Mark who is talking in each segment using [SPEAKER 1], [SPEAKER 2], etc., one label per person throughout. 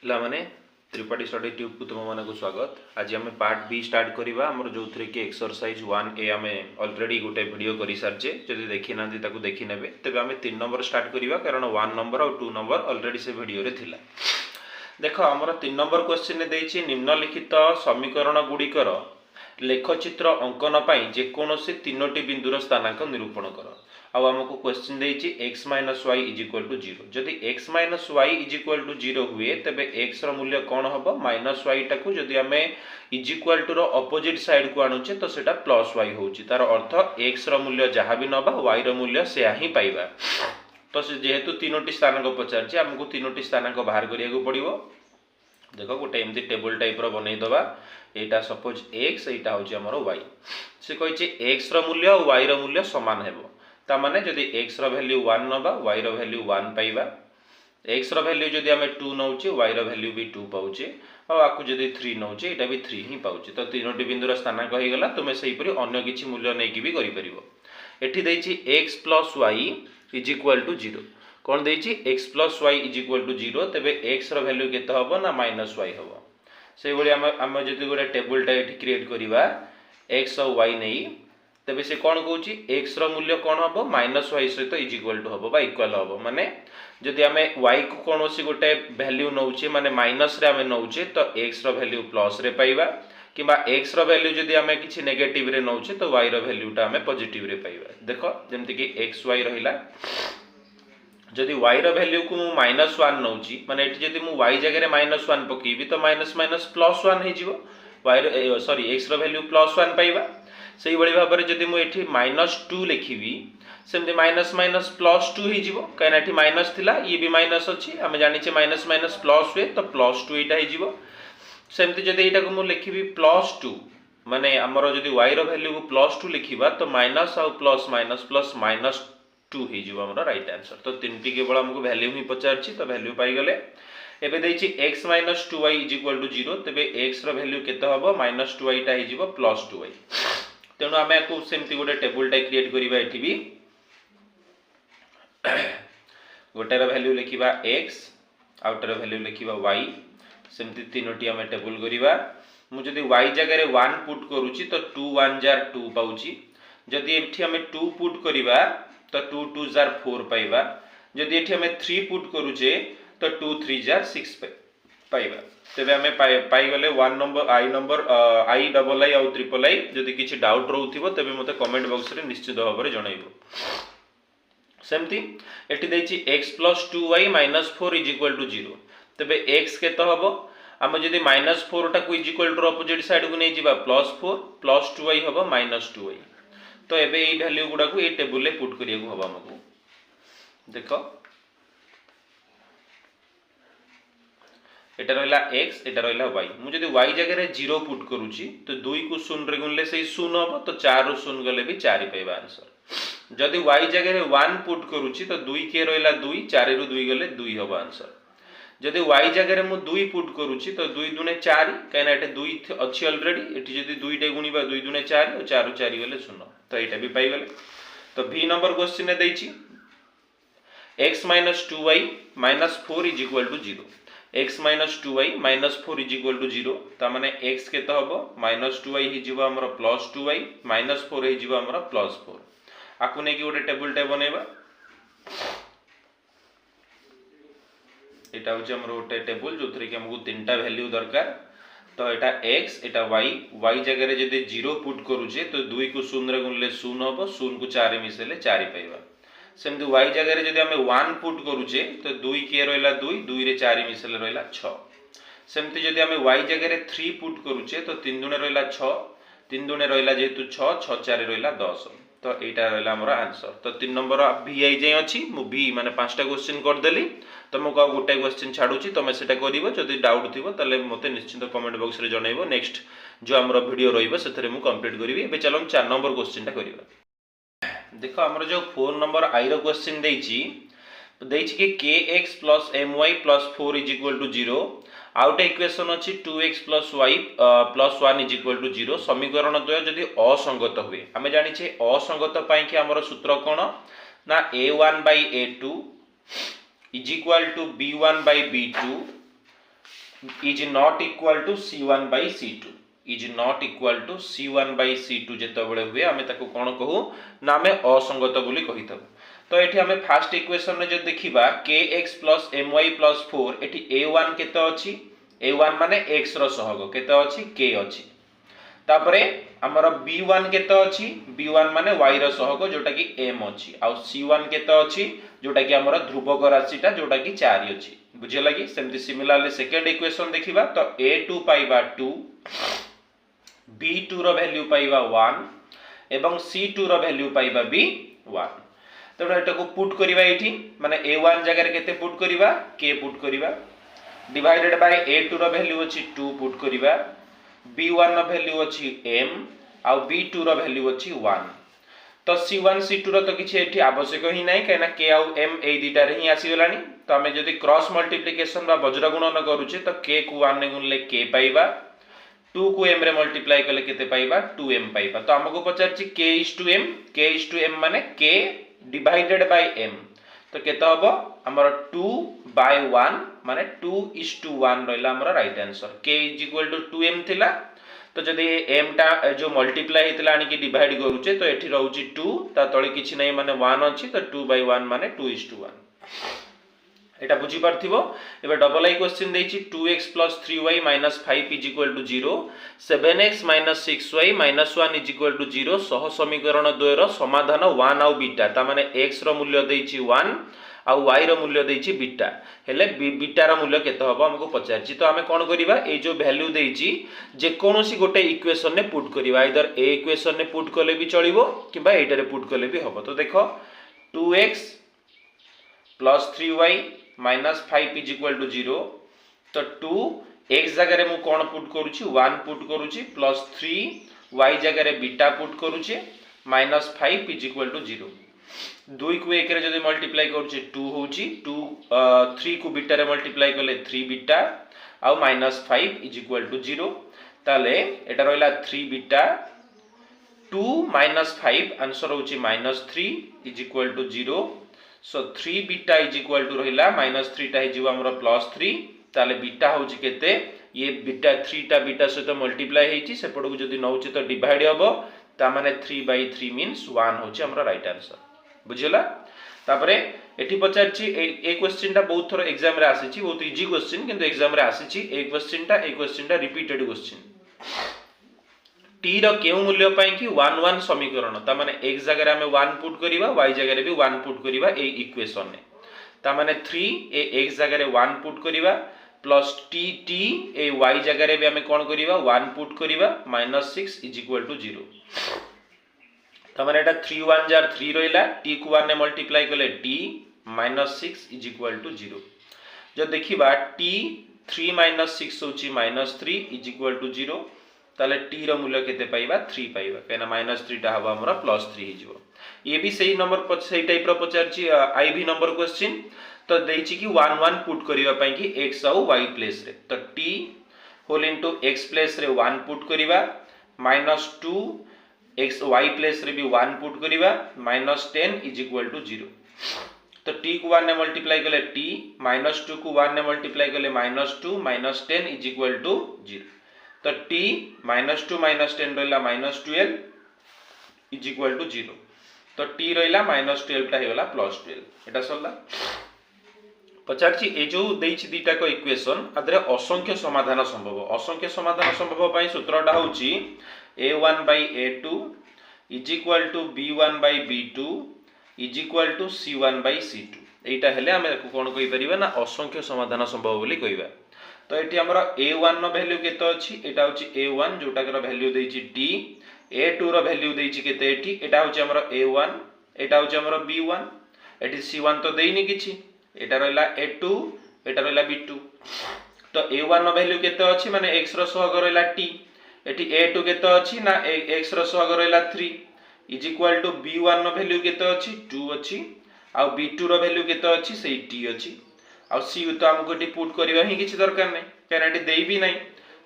[SPEAKER 1] पिलामाने Tripathi study tube को तुम मानक स्वागत। आज आम पार्ट बी स्टार्ट करवा आमर जो थी कि एक्सरसाइज 1A आम अलरेडी गोटे वीडियो कर सारी जब देखी ना देखी ने तेज आम 3 नंबर स्टार्ट करवा कारण 1 नंबर और 2 नंबर अलरेडी से वीडियो थिला। देख आमर 3 नंबर क्वेश्चन देछि निम्नलिखित समीकरण गुड़िकर लेखचित्र अंकन पाई जेकोसी तीनोटी बिंदुर स्थानांक निरूपण कर। आमको क्वेश्चन देछि x minus Y is equal to 0। जदि x minus Y is equal to 0 हुए तेबे x रो मूल्य कौन हम माइनस वाई टाकू जदि आम इज इक्वल टू रो अपोजिट साइड को आणुचे तो सेटा प्लस वाई होउची। तार अर्थ x रो मूल्य जहाँ भी नबा y रो मूल्य से ही पाइबा। तो जेहेतु तीनोटी स्थानांक पचारछि आमको तीनोटी स्थानांक बाहर करिया पड़िबो। देखो गोटे एमती टेबल टाइप रो बनै दबा। एटा सपोज x एटा होची हमरो y। से कहिछि x रो मूल्य और y रो मूल्य समान हेबो। ता माने जदि x रो वैल्यू 1 नबा y रो वैल्यू 1 पाइबा। x रो वैल्यू जदि आमे 2 नउछि y रो वैल्यू भी 2 पाउछि और आकु जदि 3 नउछि एटा भी 3 ही पाउछि। तो तीनोटी बिंदुर स्थानांक होई गेला। तुमे सेही परि अन्य किछि मूल्य नै कि भी करि परिबो। एठी दैछि x + y is equal to 0। कोन दैछि x + y is equal to 0 तबे x रो वैल्यू केते हबो ना -y हबो। सेही बळी हम जदि गोटे टेबल टा एठी क्रिएट करिवा x और y नै तबे से कौन कहूँ x रो मूल्य कौन हम -y सहित इज इक्वल टू हम इक्वल हम माने जदि आम y को कौन सी गोटे वैल्यू नौचे माने माइनस रे आम नौचे तो x रो वैल्यू प्लस रे पाइबा किबा x रो वैल्यू जदि आम किछि नेगेटिव रे नौचे तो y रो वैल्यू टा आम पॉजिटिव रे पाइबा। देखो जेमति कि xy रहिला जदि y रो वैल्यू को मु -1 नौची माने एठी जदि मु y जगह रे -1 पकेबी तो माइनस माइनस +1 हे जिवो। y रो सॉरी x रो वैल्यू +1 पाइबा। सेही बड़ी भाबरे जदि मु एठी -2 लिखिबी सेमति माइनस माइनस +2 हे जिवो काना एठी माइनस थिला ये भी माइनस अछि हम जानि छे माइनस माइनस प्लस हुए तो +2 एटा हे जिवो। सेमति जदि एटा को मु लिखिबी +2 माने हमरो जदि y रो वैल्यू को +2 लिखिबा तो माइनस और प्लस माइनस प्लस -2 हे जिवो हमरो राइट आंसर। तो तीनटी केवल हमको वैल्यू ही पचारछि तो वैल्यू पाई गले। एबे दैछि x - 2y = 0 तबे x रो वैल्यू केते हबो -2y टा हे जिवो +2y। तेणु आम को सेमती गोटे टेबल टा क्रिएट करिबा। एठी भी गोटे रो वैल्यू लिखिबा x आउटर रो वैल्यू लिखिबा y सेमती तीनोटी आम टेबल करिबा। मु जदि y जगह रे 1 पुट करूची तो 2 1 जार 2 पाउची। जदि एठी हम 2 पुट करिबा तो 2 2 जार 4 पाइबा। जदि एठी हम 3 पुट करूचे तो 2 3 जार 6 पाइबा। तेबे हमें पाई गले 1 number I number I double आई और ट्रिपल आई। जदि किछि डाउट रहउथिबो तबे मते कमेंट बॉक्स रे निश्चित भाव रे जणाइबो। सेमती एठी दैछि x + 2y - 4 = 0 तबे x केते हबो हम जदि -4 टा को is equal to opposite side को नै जिबा +4 + 2y हबो -2y। तो एबे ए वैल्यू गुडा को ए टेबल ले पुट करिया को हबो हमको। देखो एटा रहला x एटा रहला y। मु जदि y जगह रे 0 पुट करूची तो 2 को 0 रे गुणले सेही 0 हबो तो 4 रो 0 गले भी 4 पाइबा आंसर। जदि y जगह रे 1 पुट करूची तो 2 के रहला 2 4 रो 2 गले 2 हबो आंसर। जदि y जगह रे मु 2 पुट करूची तो 2 दुने 4 काना एटे 2 अछि ऑलरेडी। एठी जदि 2 टे गुणीबा 2 दुने 4 और 4 4 गले 0 तो एटा भी पाइ गले। तो बी नंबर क्वेश्चन ने दैछि x - 2y - 4 = 0। x - 2y - 4 = 0 ता माने x केते हबो -2y हि जिवो हमरो +2y -4 हि जिवो हमरो +4। आकु नै कि गोटे टेबल टे बनेबा। एटा होचे हमरो गोटे टेबल जोथरे कि हमकु तीनटा वैल्यू दरकार। तो एटा x एटा y जगह रे जदि 0 पुट करूचे तो 2 को 0 रे गुणले 0 हबो 0 को 4 रे मिसेले 4 पाइबा। सेमति y जगह रे जदि हमें 1 पुट करूचे तो 2 के रहला 2 2 रे 4 मिसले रहला 6। सेमति जदि हमें y जगह रे 3 पुट करूचे तो 3 दुने रहला 6 3 दुने रहला जेतु 6 6 4 रहला 10। तो एटा रहला हमर आंसर। तो 3 नंबर v आई जाय अछि। मु v माने 5टा क्वेश्चन कर देली। तो मु का गोटे क्वेश्चन छाडुची तमे सेटा करिवो। जदि डाउट थिबो तले मते निश्चित कमेंट बॉक्स रे जणाइबो। नेक्स्ट जो हमर वीडियो रहिबो सेथरे मु कंप्लीट करिवि। एबे चलम 4 नंबर क्वेश्चन टा करिवो। देखो हमर जो 4 नंबर आई रो क्वेश्चन देछि कि kx + my + 4 = 0। आउट इक्वेशन अछि 2x + y + 1 = 0। समीकरण द्वय जदि असंगत हुए हमें जानि छे असंगत पाई कि हमर सूत्र कोन ना a1/a2 = b1/b2 is not equal to C1 by C2 is not equal to C1 by C2 जेतबेले हुए आमे ताको कोन कहू ना आमे असंगत बोली कहितब। तो एठी आमे फर्स्ट इक्वेशन रे जे देखिबा kx + my + 4 एठी a1 केते अछि a1 माने x रो सहग केते अछि k अछि। तापरे हमर b1 केते अछि b1 माने y रो सहग जोटा कि m अछि आ c1 केते अछि जोटा कि हमर ध्रुवक राशिटा जोटा कि 4 अछि बुझियला कि सेमति सिमिलरली सेकंड इक्वेशन देखिबा तो a2 पाइबा 2 b2 रो वैल्यू पाइबा 1 एवं c2 रो वैल्यू पाइबा भी 1। तो एटा को पुट करिबा एठी माने a1 जगह रे केते पुट करिबा k पुट करिबा डिवाइडेड बाय a2 रो वैल्यू अछि 2 पुट करिबा b1 रो वैल्यू अछि m आ b2 रो वैल्यू अछि 1। तो c1 c2 रो तो किछि एठी आवश्यक ही नै काना k आ m ए दिटा रे ही आसी गलानी। तो हमें जदि क्रॉस मल्टीप्लिकेशन बा वज्र गुणन करूचे तो k को 1 ने गुणले k पाइबा 2 को m रे मल्टीप्लाई करले केते पाइबा 2m पाइबा। तो हमको पचारछि k is to m माने k डिवाइडेड बाय m तो केते हबो हमर 2 by 1 माने 2:1 रहला हमर राइट आंसर k = 2m थिला। तो जदि m टा जो मल्टीप्लाई हेतला आनी कि डिवाइड करूचे तो एठी रहउची 2 ता तळे किछि नै माने 1 अछि तो 2 by 1 माने 2:1 एटा बुझी पारथिबो। एबे डबल आई क्वेश्चन देछि 2x + 3y - 5 = 0 7x - 6y - 1 = 0 सह समीकरण 2 रो समाधान 1 आ बीटा ता माने x रो मूल्य देछि 1 आ y रो मूल्य देछि बीटा हेले बीटा रो मूल्य केते हबो हमको पचारछि। तो हमें कोन करिबा ए जो वैल्यू देछि जे कोनोसी गोटे इक्वेशन ने पुट करिबा आइदर ए इक्वेशन ने पुट करले भी चलिबो किबा एटा रे पुट करले भी हबो। तो देखो 2x + 3y - 5 = 0 तो 2x जगह रे मु कोन पुट करूछि 1 पुट करूछि प्लस 3y जगह रे बीटा पुट करूछि -5 = 0 2 को 1 रे जदि मल्टीप्लाई करूछि 2 होउछि 2 3 को बीटा रे मल्टीप्लाई करले 3 बीटा आ -5 = 0 ताले एटा रहला 3 बीटा 2 - 5 आंसर होउछि -3 = 0 सो 3 बीटा = रहिला -3 टा हिजिबो हमरो +3 ताले बीटा होउछि केते ये बीटा 3 टा बीटा सहित मल्टीप्लाई हेछि सेपड को जदि नउछि तो डिवाइड हबो ता माने 3/3 मींस 1 होउछि हमरो राइट आंसर बुझियला। तापरे एठी पचारछि ए क्वेश्चन टा बहुत थोर एग्जाम रे आसीछि बहुत इजी क्वेश्चन किंतु एग्जाम रे आसीछि ए क्वेश्चन टा रिपीटेड क्वेश्चन t रो केउ मूल्य पई कि 1 1 समीकरण ता माने x जगह रे हमें 1 पुट करिबा y जगह रे भी 1 पुट करिबा ए इक्वेशन ने ता माने 3 ए x जगह रे 1 पुट करिबा प्लस t ए y जगह रे भी हमें कोन करिबा 1 पुट करिबा -6 = 0 ता माने एटा 3 1 जार 3 रहिला t को 1 ने मल्टीप्लाई करले t -6 = 0 जो देखिबा t 3 - 6 होची -3 = 0 ताले t रो मूल्य केते पाइबा 3 पाइबा केना -3 टा हबो हमरा +3 हिजिवो। ये भी सही नंबर सही टाइप रो पचारची आईवी नंबर क्वेश्चन तो देछि कि 1 1 पुट करिवा पई कि x और y प्लेस रे तो t whole into x place रे 1 पुट करिवा -2 x y प्लेस रे भी 1 पुट करिवा -10 = 0 तो t को 1 ने मल्टीप्लाई करले t -2 को 1 ने मल्टीप्लाई करले -2 -10 = 0 तो t -2 -10 रहला -12 = 0 तो t रहला -12 टा हेगला +12 एटा सरला। पचारछि ए जो देछि दीटा को इक्वेशन आदरे असंख्य समाधान संभव पई सूत्रटा होछि a1 by a2 = b1 by b2 = c1 by c2 एटा हेले हमें कोन कहि परिबा ना असंख्य समाधान संभव बोली कहिबा। तो एटी हमरा a1 नो वैल्यू केते अछि एटा होछि a1 जोटा कर वैल्यू देछि t a2 रो वैल्यू देछि केते एटी एटा होछि हमरा a1 एटा होछि हमरा b1 एटी c1 तो देइनी किछि एटा रहला a2 एटा रहला b2 तो a1 नो वैल्यू केते अछि माने x रो सहग रहला t एटी a2 केते अछि ना x रो सहग रहला 3 = b1 नो वैल्यू केते अछि 2 अछि आ b2 रो वैल्यू केते अछि सेही t अछि आ c तो हमको टी पुट करबा ही किछि दरकार नै कारणटी देई भी नै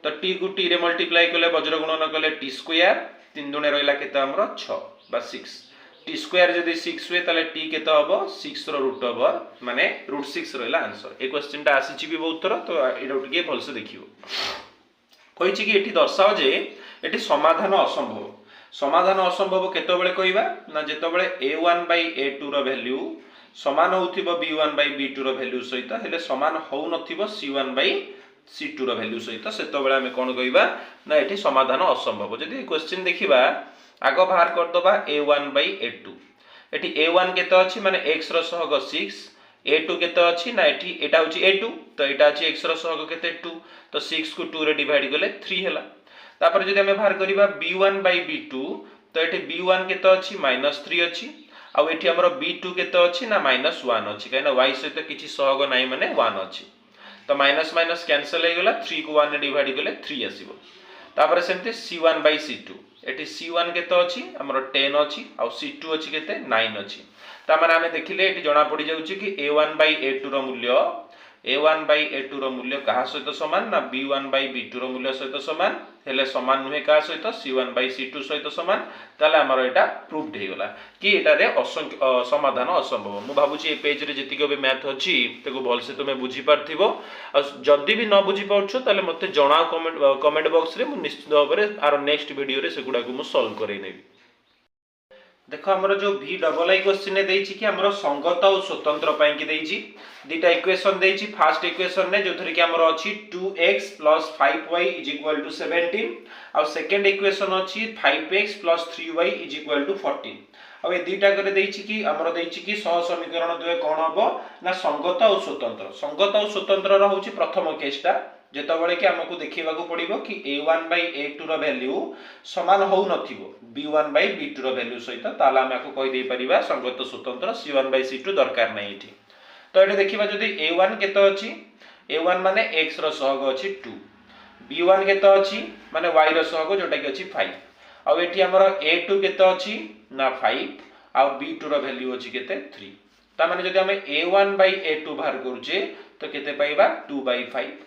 [SPEAKER 1] तो t को t रे मल्टीप्लाई करले वज्र गुणन करले t स्क्वायर 3 दुने रहला केते हमरो 6 बा 6 टी स्क्वायर जदि 6 हुए ताले टी केते हबो 6 रो रूट ओवर माने रूट 6 रहला आंसर। ए क्वेश्चन टा आसीची भी बहुत थर तो एटा टिके भल से देखियो। कहिछि कि एठी दर्शाओ जे एठी समाधान असंभव। समाधान असंभव केतबेले कहिबा ना जेतबेले a1 a2 रो वैल्यू समान होउथिबो b1 b2 रो वैल्यू सहित हेले समान होउ नथिबो c1 c2 रो वैल्यू सहित सेतबेले हम कोन कहिबा ना एठी समाधान असंभव। जदि क्वेश्चन देखिबा आगो बाहर कर दबा a1 a2 एठी a1 केते अछि माने x रो सहग 6 a2 केते अछि ना एठी एटा होछि a2 तो एटा अछि x रो सहग केते 2 तो 6 को 2 रे डिवाइड करले 3 हैला। तापर जदि हम बाहर करिबा b1 b2 तो एठी b1 केते अछि -3 अछि आ एठी हमर b2 केते अछि ना -1 अछि काइना y सहित किछि सहग नाही माने 1 अछि तो माइनस माइनस कैंसिल हे गेला 3 को 1 रे डिवाइड करले 3 आसीबो। तापर सेमते c1 c2 एठी c1 केते अछि हमर 10 अछि आ c2 अछि केते 9 अछि। ता माने हमें देखिले एठी जणा पड़ी जाउछि कि a1 a2 रो मूल्य a1 a2 रो मूल्य कहा सहित समान ना b1 b2 रो मूल्य सहित समान हेले समान नुहे कहा सहित c1 c2 सहित समान ताले हमर एटा प्रूव्ड हे गेला कि एटा रे समाधान असंभव। मु भाबुछि ए पेज रे जति के मैथ अछि तेको भल से तुमे बुझी पारथिबो आ जदी भी न बुझी पाउछो ताले मते जणाओ कमेंट बॉक्स रे मु निश्चित भाबरे आरो नेक्स्ट वीडियो रे सेगुडा को मु सॉल्व करै नेबी। देखो हमर जो v डबल आई क्वेश्चन ने देछि कि हमर संगत और स्वतंत्र पई कि देछि दुटा इक्वेशन देछि। फर्स्ट इक्वेशन ने जोथरि कि हमर अछि 2x + 5y = 17 और सेकंड इक्वेशन अछि 5x + 3y = 14। अब ए दुटा करे देछि कि हमर देछि कि सह समीकरण दुए कोन हबो ना संगत और स्वतंत्र। संगत और स्वतंत्र र होछि प्रथम केसटा जेतबेले कि हमकु देखिबा को पड़िबो कि a1 a2 रो वैल्यू समान होउ नथिबो b1 b2 रो वैल्यू सहित ताला हम को कहि दे परिबा संगत स्वतंत्र c1 c2 दरकार नै इठी। तो एठी देखिबा जदी a1 केते अछि a1 माने x रो सहग अछि 2 b1 केते अछि माने y रो सहग जोटा कि अछि 5 आ एठी हमर a2 केते अछि ना 5 आ b2 रो वैल्यू अछि केते 3। ता माने जदी हम a1 a2 बाहर करूचे तो केते पाइबा 2/5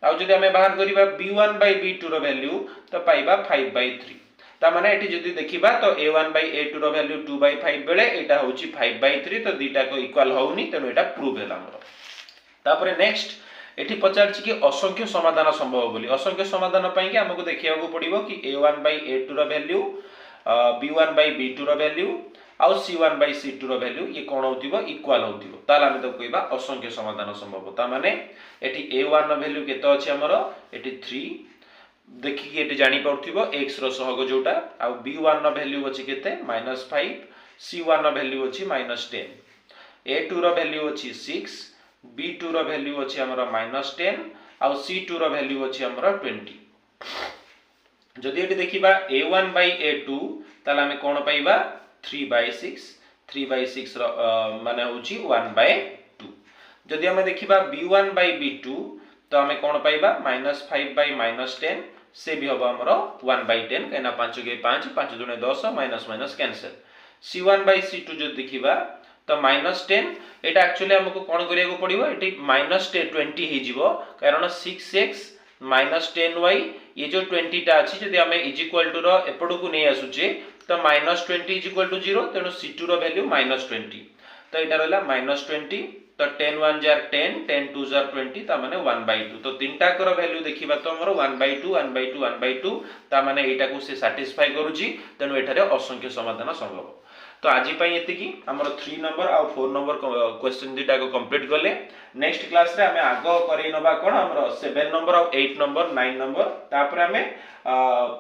[SPEAKER 1] आ जदी हमें बाहर करिबा b1 b2 रो वैल्यू तो पाइबा 5/3। ता माने एठी जदी देखिबा तो a1 a2 रो वैल्यू 2/5 बेले एटा होची 5/3 तो दीटा को इक्वल होउनी तेनो एटा प्रूव हैला हमर। तापरे नेक्स्ट एठी पचार छी कि असंख्य समाधान संभव बोली। असंख्य समाधान पई कि हमकु देखिया को पड़िबो कि a1 a2 रो वैल्यू b1 b2 रो वैल्यू आ c1 c2 रो वैल्यू ये कोन होतिबो इक्वल होतिबो ताला हम तो कहबा असंख्य समाधान संभव। ता माने एठी a1 रो वैल्यू केते अछि हमर एठी 3 देखि कि एठी जानि पड़थिबो x रो सहग जोटा आ b1 रो वैल्यू अछि केते -5 c1 रो वैल्यू अछि -10 a2 रो वैल्यू अछि 6 b2 रो वैल्यू अछि हमर -10 आ c2 रो वैल्यू अछि हमर 20। जदि एठी देखिबा a1 a2 ताला हम कोन पाइबा 3/6 रो माने होची 1/2। जदि हम देखिबा b1 b2 तो हमें कोन पाइबा -5 - 10 से भी होबा हमरो 1/10 कहना 5 के 5 5 दुने 10 minus minus cancel. c1 c2 जो देखिबा तो -10 एटा एक्चुअली हमको कोन करिया को पड़िबो एटी -20 हे जिवो कारण 6x -10y ये जो 20 टा अछि जदि हमें इज इक्वल टू रो एपडू को नै आसुचे तो -20 = 0 तेनो c2 रो वैल्यू -20 तो एटा रहला -20 तो 10 1 जार 10 10 2 जार 20 ता माने 1/2 तो तीनटा कर वैल्यू देखिबा तो हमरो 1/2 1/2 1/2 ता माने एटा को से सैटिस्फाई करूची तेनो एठारे असंख्य समाधान संभव। तो आज पई एति की हमर 3 नंबर आ 4 नंबर क्वेश्चन दिटा को कंप्लीट करले। नेक्स्ट क्लास रे हमें आगो करै नबा कोन हमर 7 नंबर और 8 नंबर 9 नंबर तापर हमें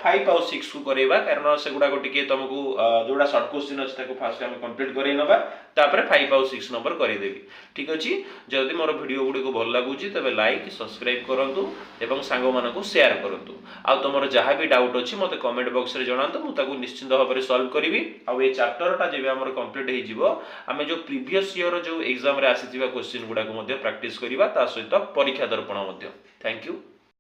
[SPEAKER 1] 5 और 6 को करेबा कारण सेगुडा को टिके तुमको जोडा शॉर्ट क्वेश्चन अछि ताको फास्ट हमें कंप्लीट करै नबा तापर 5 और 6 नंबर करै देबी। ठीक अछि जदी मोर वीडियो गुडी को भल लागुची तबे लाइक सब्सक्राइब करंतु एवं सांगो मानको को शेयर करंतु आ तमरो जहा भी डाउट अछि मते कमेंट बॉक्स रे जणांतु मु ताको निश्चित भाबरे सॉल्व करबी। आ ए चैप्टर टा जेबे हमर कंप्लीट हे जिवो हमें जो प्रीवियस ईयर जो एग्जाम रे आसीथिबा क्वेश्चन गुडा को मध्ये प्रैक्टिस करबा ता सहित परीक्षा दर्पण मध्ये। Thank you.